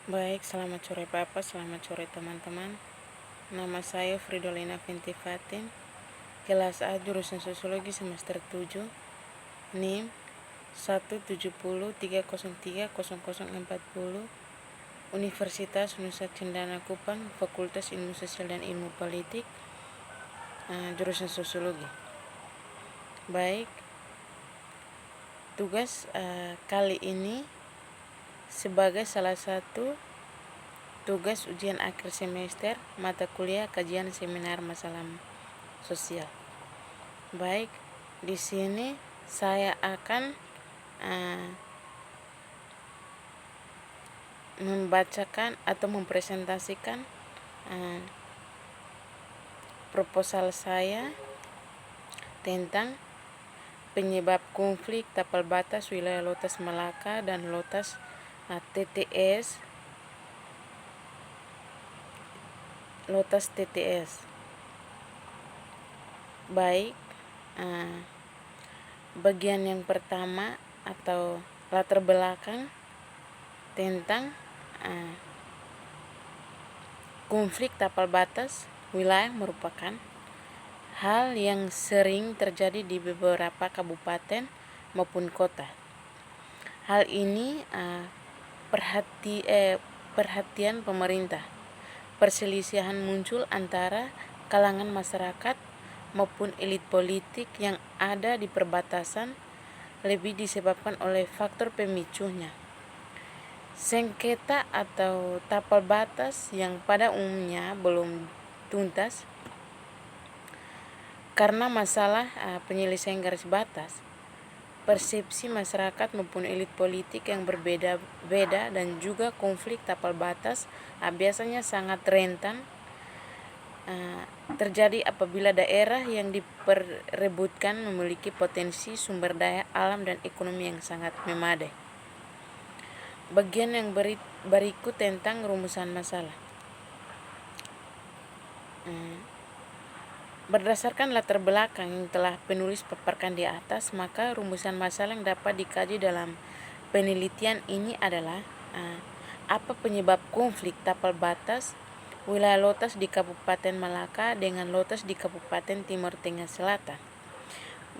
Baik, selamat sore Bapak, selamat sore teman-teman. Nama saya Fridolina Finti Fatin, kelas A jurusan Sosiologi semester 7, NIM 170303040, Universitas Nusa Cendana Kupang, Fakultas Ilmu Sosial dan Ilmu Politik, jurusan Sosiologi. Baik, tugas kali ini sebagai salah satu tugas ujian akhir semester mata kuliah kajian seminar masalah sosial. Baik, di sini saya akan membacakan atau mempresentasikan proposal saya tentang penyebab konflik tapal batas wilayah Lotas Malaka dan Lotas TTS. Baik, bagian yang pertama atau latar belakang tentang konflik tapal batas wilayah merupakan hal yang sering terjadi di beberapa kabupaten maupun kota. Hal ini perhatian pemerintah. Perselisihan muncul antara kalangan masyarakat maupun elit politik yang ada di perbatasan lebih disebabkan oleh faktor pemicunya. Sengketa atau tapal batas yang pada umumnya belum tuntas karena masalah penyelesaian garis batas. Persepsi masyarakat maupun elit politik yang berbeda-beda dan juga konflik tapal batas biasanya sangat rentan terjadi apabila daerah yang diperebutkan memiliki potensi sumber daya alam dan ekonomi yang sangat memadai. Bagian yang berikut tentang rumusan masalah. Berdasarkan latar belakang yang telah penulis paparkan di atas, maka rumusan masalah yang dapat dikaji dalam penelitian ini adalah apa penyebab konflik tapal batas wilayah Lotas di Kabupaten Malaka dengan Lotas di Kabupaten Timur Tengah Selatan.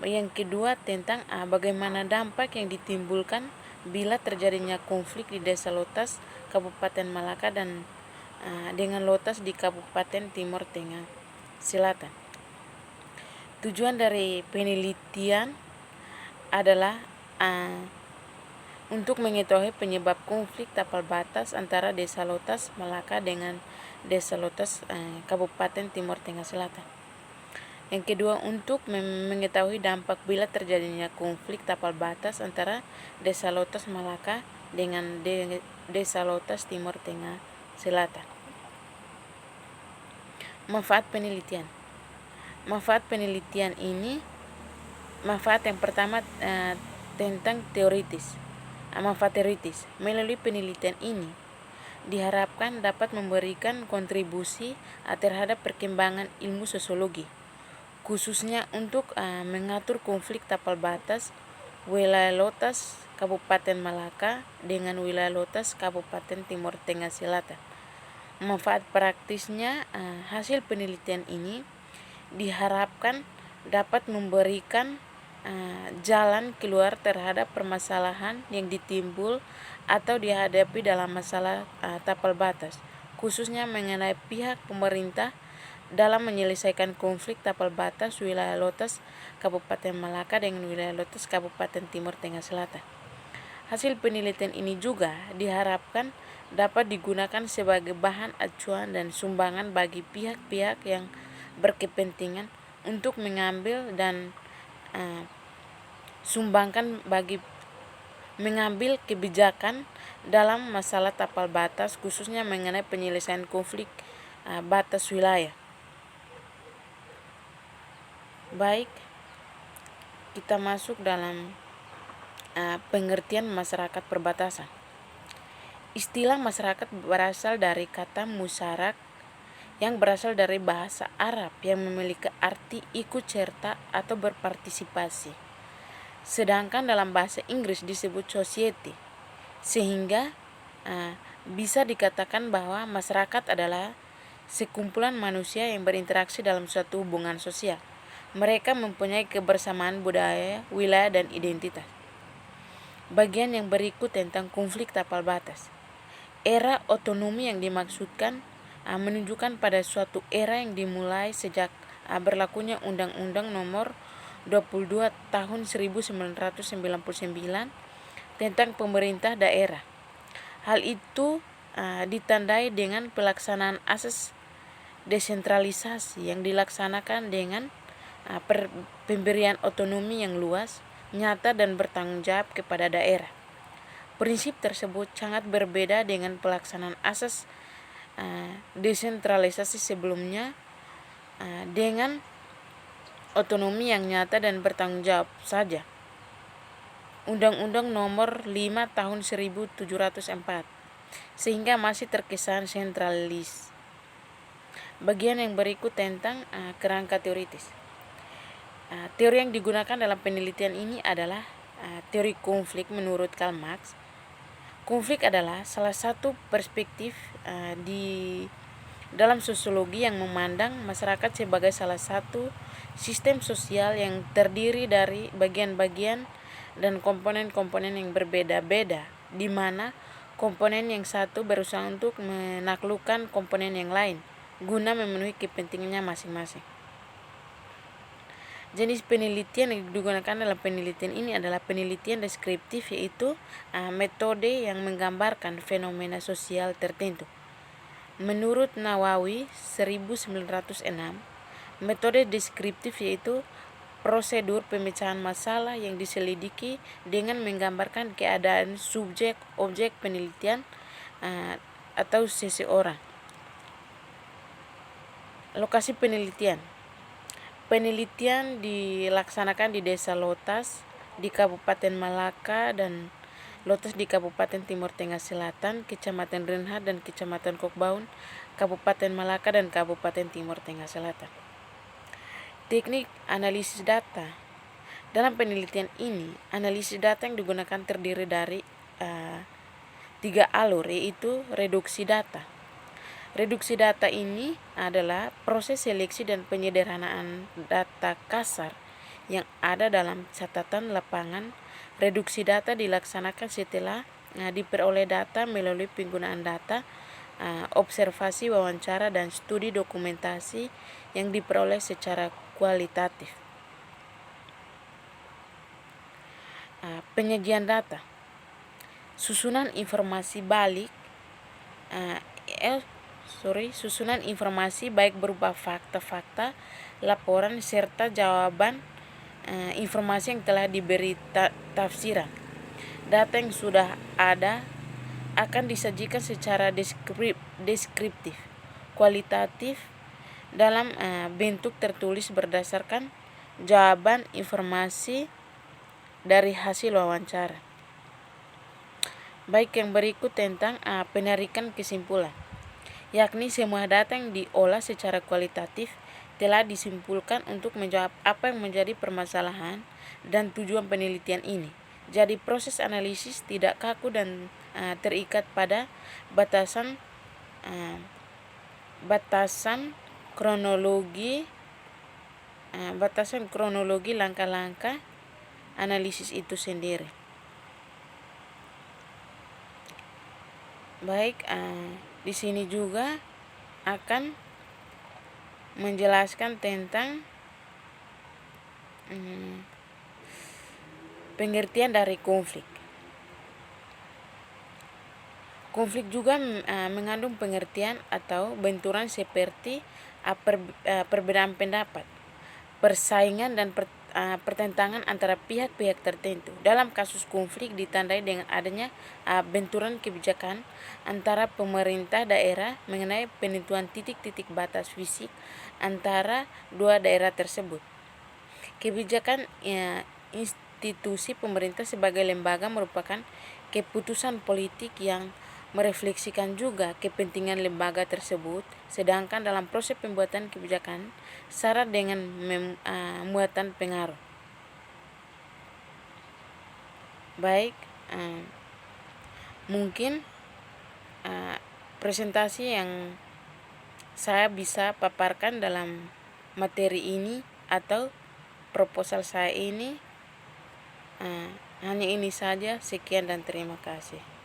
Yang kedua tentang bagaimana dampak yang ditimbulkan bila terjadinya konflik di Desa Lotas, Kabupaten Malaka dan dengan Lotas di Kabupaten Timur Tengah Selatan. Tujuan dari penelitian adalah untuk mengetahui penyebab konflik tapal batas antara Desa Lotas Malaka dengan Desa Lotas Kabupaten Timur Tengah Selatan. Yang kedua, untuk mengetahui dampak bila terjadinya konflik tapal batas antara Desa Lotas Malaka dengan Desa Lotas Timur Tengah Selatan. Manfaat penelitian. Manfaat penelitian ini, manfaat yang pertama tentang teoritis. Manfaat teoritis. Melalui penelitian ini diharapkan dapat memberikan kontribusi terhadap perkembangan ilmu sosiologi, khususnya untuk mengatur konflik tapal batas wilayah Lotas Kabupaten Malaka dengan wilayah Lotas Kabupaten Timur Tengah Selatan. Manfaat praktisnya, hasil penelitian ini diharapkan dapat memberikan jalan keluar terhadap permasalahan yang ditimbul atau dihadapi dalam masalah tapal batas, khususnya mengenai pihak pemerintah dalam menyelesaikan konflik tapal batas wilayah Lotas Kabupaten Malaka dengan wilayah Lotas Kabupaten Timur Tengah Selatan. Hasil penelitian ini juga diharapkan dapat digunakan sebagai bahan acuan dan sumbangan bagi pihak-pihak yang berkepentingan untuk mengambil dan sumbangkan bagi mengambil kebijakan dalam masalah tapal batas, khususnya mengenai penyelesaian konflik batas wilayah. Baik, kita masuk dalam pengertian masyarakat perbatasan. Istilah masyarakat berasal dari kata musyarak yang berasal dari bahasa Arab yang memiliki arti ikut serta atau berpartisipasi. Sedangkan dalam bahasa Inggris disebut society, sehingga bisa dikatakan bahwa masyarakat adalah sekumpulan manusia yang berinteraksi dalam suatu hubungan sosial. Mereka mempunyai kebersamaan budaya, wilayah, dan identitas. Bagian yang berikut tentang konflik tapal batas. Era otonomi yang dimaksudkan menunjukkan pada suatu era yang dimulai sejak berlakunya Undang-Undang Nomor 22 Tahun 1999 tentang pemerintah daerah. Hal itu ditandai dengan pelaksanaan asas desentralisasi yang dilaksanakan dengan pemberian otonomi yang luas, nyata, dan bertanggung jawab kepada daerah. Prinsip tersebut sangat berbeda dengan pelaksanaan asas desentralisasi sebelumnya dengan otonomi yang nyata dan bertanggung jawab saja. Undang-Undang Nomor 5 Tahun 1704 sehingga masih terkesan sentralis. Bagian yang berikut tentang kerangka teoritis. Teori yang digunakan dalam penelitian ini adalah teori konflik menurut Karl Marx. Konflik adalah salah satu perspektif di dalam sosiologi yang memandang masyarakat sebagai salah satu sistem sosial yang terdiri dari bagian-bagian dan komponen-komponen yang berbeda-beda, di mana komponen yang satu berusaha untuk menaklukkan komponen yang lain guna memenuhi kepentingannya masing-masing. Jenis penelitian yang digunakan dalam penelitian ini adalah penelitian deskriptif, yaitu metode yang menggambarkan fenomena sosial tertentu. Menurut Nawawi 1906, metode deskriptif yaitu prosedur pemecahan masalah yang diselidiki dengan menggambarkan keadaan subjek objek penelitian atau seseorang. Lokasi penelitian. Penelitian dilaksanakan di Desa Lotas di Kabupaten Malaka dan Lotas di Kabupaten Timur Tengah Selatan, Kecamatan Renhat dan Kecamatan Kokbaun, Kabupaten Malaka dan Kabupaten Timur Tengah Selatan. Teknik analisis data. Dalam penelitian ini, analisis data yang digunakan terdiri dari 3 alur, yaitu reduksi data. Reduksi data ini adalah proses seleksi dan penyederhanaan data kasar yang ada dalam catatan lapangan. Reduksi data dilaksanakan setelah diperoleh data melalui penggunaan data, observasi, wawancara, dan studi dokumentasi yang diperoleh secara kualitatif. Penyajian data. Susunan informasi susunan informasi baik berupa fakta-fakta, laporan, serta jawaban informasi yang telah diberi tafsiran. Data yang sudah ada akan disajikan secara deskriptif, kualitatif dalam bentuk tertulis berdasarkan jawaban informasi dari hasil wawancara. Baik, yang berikut tentang penarikan kesimpulan, yakni semua data yang diolah secara kualitatif telah disimpulkan untuk menjawab apa yang menjadi permasalahan dan tujuan penelitian ini. Jadi proses analisis tidak kaku dan terikat pada batasan kronologi langkah-langkah analisis itu sendiri. Baik, di sini juga akan menjelaskan tentang pengertian dari konflik. Konflik juga mengandung pengertian atau benturan seperti perbedaan pendapat, persaingan, dan pertentangan antara pihak-pihak tertentu. Dalam kasus konflik ditandai dengan adanya benturan kebijakan antara pemerintah daerah mengenai penentuan titik-titik batas fisik antara dua daerah tersebut. Kebijakan institusi pemerintah sebagai lembaga merupakan keputusan politik yang merefleksikan juga kepentingan lembaga tersebut, sedangkan dalam proses pembuatan kebijakan syarat dengan muatan pengaruh. Baik, mungkin presentasi yang saya bisa paparkan dalam materi ini atau proposal saya ini. Hanya ini saja. Sekian dan terima kasih.